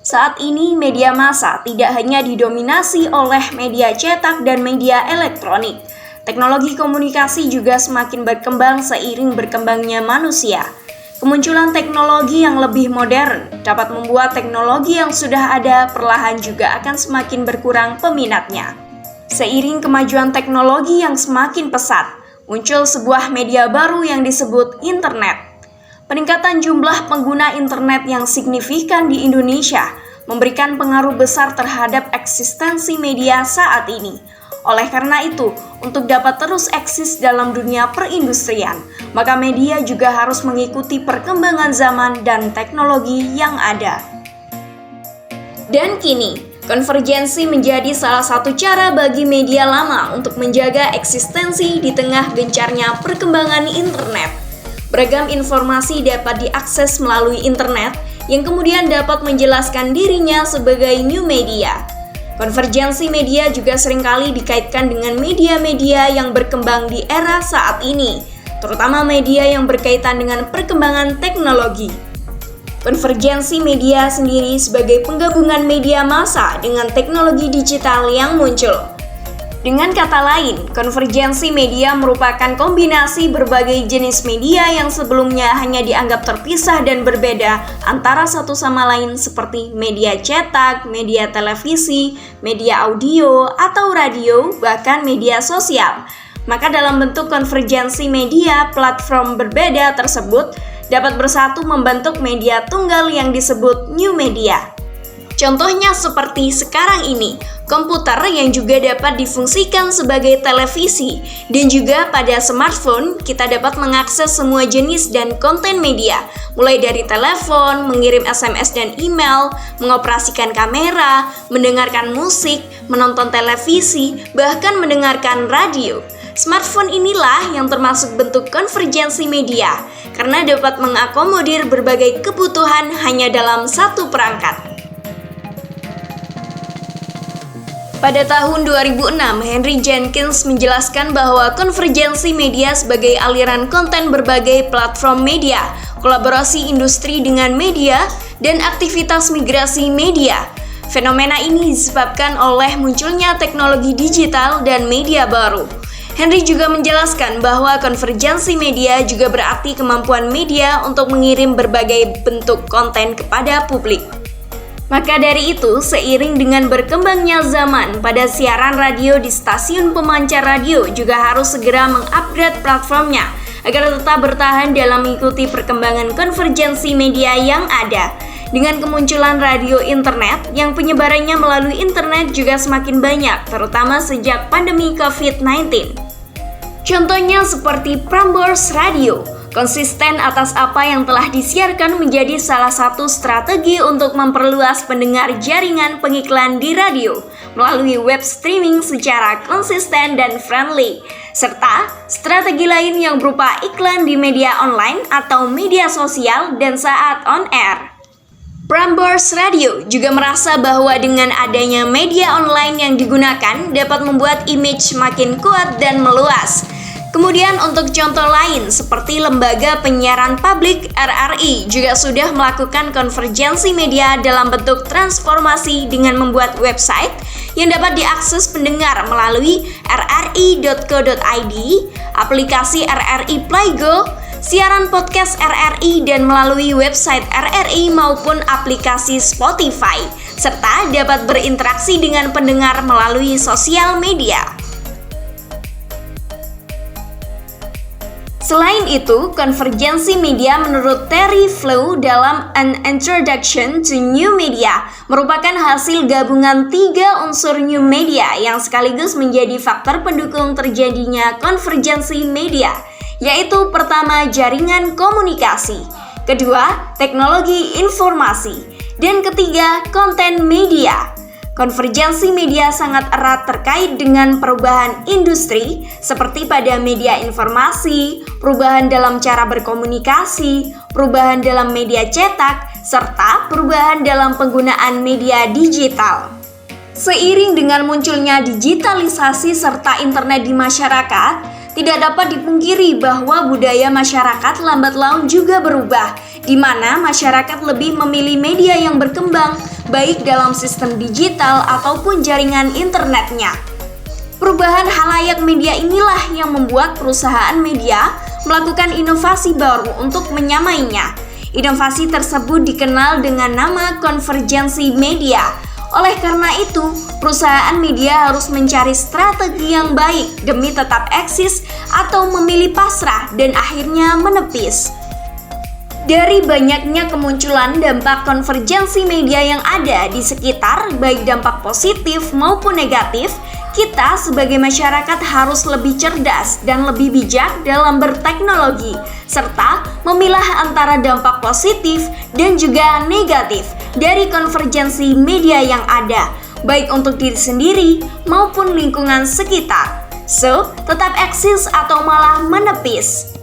Saat ini media massa tidak hanya didominasi oleh media cetak dan media elektronik. Teknologi komunikasi juga semakin berkembang seiring berkembangnya manusia. Kemunculan teknologi yang lebih modern dapat membuat teknologi yang sudah ada perlahan juga akan semakin berkurang peminatnya. Seiring kemajuan teknologi yang semakin pesat, muncul sebuah media baru yang disebut internet. Peningkatan jumlah pengguna internet yang signifikan di Indonesia memberikan pengaruh besar terhadap eksistensi media saat ini. Oleh karena itu, untuk dapat terus eksis dalam dunia perindustrian, maka media juga harus mengikuti perkembangan zaman dan teknologi yang ada. Dan kini, konvergensi menjadi salah satu cara bagi media lama untuk menjaga eksistensi di tengah gencarnya perkembangan internet. Beragam informasi dapat diakses melalui internet yang kemudian dapat menjelaskan dirinya sebagai new media. Konvergensi media juga seringkali dikaitkan dengan media-media yang berkembang di era saat ini, terutama media yang berkaitan dengan perkembangan teknologi. Konvergensi media sendiri sebagai penggabungan media massa dengan teknologi digital yang muncul. Dengan kata lain, konvergensi media merupakan kombinasi berbagai jenis media yang sebelumnya hanya dianggap terpisah dan berbeda antara satu sama lain seperti media cetak, media televisi, media audio, atau radio, bahkan media sosial. Maka dalam bentuk konvergensi media, platform berbeda tersebut dapat bersatu membentuk media tunggal yang disebut new media. Contohnya seperti sekarang ini, komputer yang juga dapat difungsikan sebagai televisi, dan juga pada smartphone kita dapat mengakses semua jenis dan konten media, mulai dari telepon, mengirim SMS dan email, mengoperasikan kamera, mendengarkan musik, menonton televisi, bahkan mendengarkan radio. Smartphone inilah yang termasuk bentuk konvergensi media, karena dapat mengakomodir berbagai kebutuhan hanya dalam satu perangkat. Pada tahun 2006, Henry Jenkins menjelaskan bahwa konvergensi media sebagai aliran konten berbagai platform media, kolaborasi industri dengan media, dan aktivitas migrasi media. Fenomena ini disebabkan oleh munculnya teknologi digital dan media baru. Henry juga menjelaskan bahwa konvergensi media juga berarti kemampuan media untuk mengirim berbagai bentuk konten kepada publik. Maka dari itu, seiring dengan berkembangnya zaman, pada siaran radio di stasiun pemancar radio juga harus segera mengupgrade platformnya agar tetap bertahan dalam mengikuti perkembangan konvergensi media yang ada. Dengan kemunculan radio internet yang penyebarannya melalui internet juga semakin banyak, terutama sejak pandemi COVID-19. Contohnya seperti Prambors Radio. Konsisten atas apa yang telah disiarkan menjadi salah satu strategi untuk memperluas pendengar jaringan pengiklan di radio melalui web streaming secara konsisten dan friendly, serta strategi lain yang berupa iklan di media online atau media sosial dan saat on air. Prambors Radio juga merasa bahwa dengan adanya media online yang digunakan dapat membuat image makin kuat dan meluas. Kemudian untuk contoh lain seperti lembaga penyiaran publik RRI juga sudah melakukan konvergensi media dalam bentuk transformasi dengan membuat website yang dapat diakses pendengar melalui rri.co.id, aplikasi RRI Playgo, siaran podcast RRI dan melalui website RRI maupun aplikasi Spotify, serta dapat berinteraksi dengan pendengar melalui sosial media. Selain itu, konvergensi media menurut Terry Flow dalam An Introduction to New Media merupakan hasil gabungan 3 unsur new media yang sekaligus menjadi faktor pendukung terjadinya konvergensi media, yaitu pertama jaringan komunikasi, kedua teknologi informasi, dan ketiga konten media. Konvergensi media sangat erat terkait dengan perubahan industri seperti pada media informasi, perubahan dalam cara berkomunikasi, perubahan dalam media cetak, serta perubahan dalam penggunaan media digital. Seiring dengan munculnya digitalisasi serta internet di masyarakat, tidak dapat dipungkiri bahwa budaya masyarakat lambat laun juga berubah, di mana masyarakat lebih memilih media yang berkembang, baik dalam sistem digital ataupun jaringan internetnya. Perubahan halayak media inilah yang membuat perusahaan media melakukan inovasi baru untuk menyamainya. Inovasi tersebut dikenal dengan nama konvergensi media. Oleh karena itu, perusahaan media harus mencari strategi yang baik demi tetap eksis atau memilih pasrah dan akhirnya menepis. Dari banyaknya kemunculan dampak konvergensi media yang ada di sekitar, baik dampak positif maupun negatif, kita sebagai masyarakat harus lebih cerdas dan lebih bijak dalam berteknologi, serta memilah antara dampak positif dan juga negatif dari konvergensi media yang ada, baik untuk diri sendiri maupun lingkungan sekitar. So, tetap eksis atau malah menepis.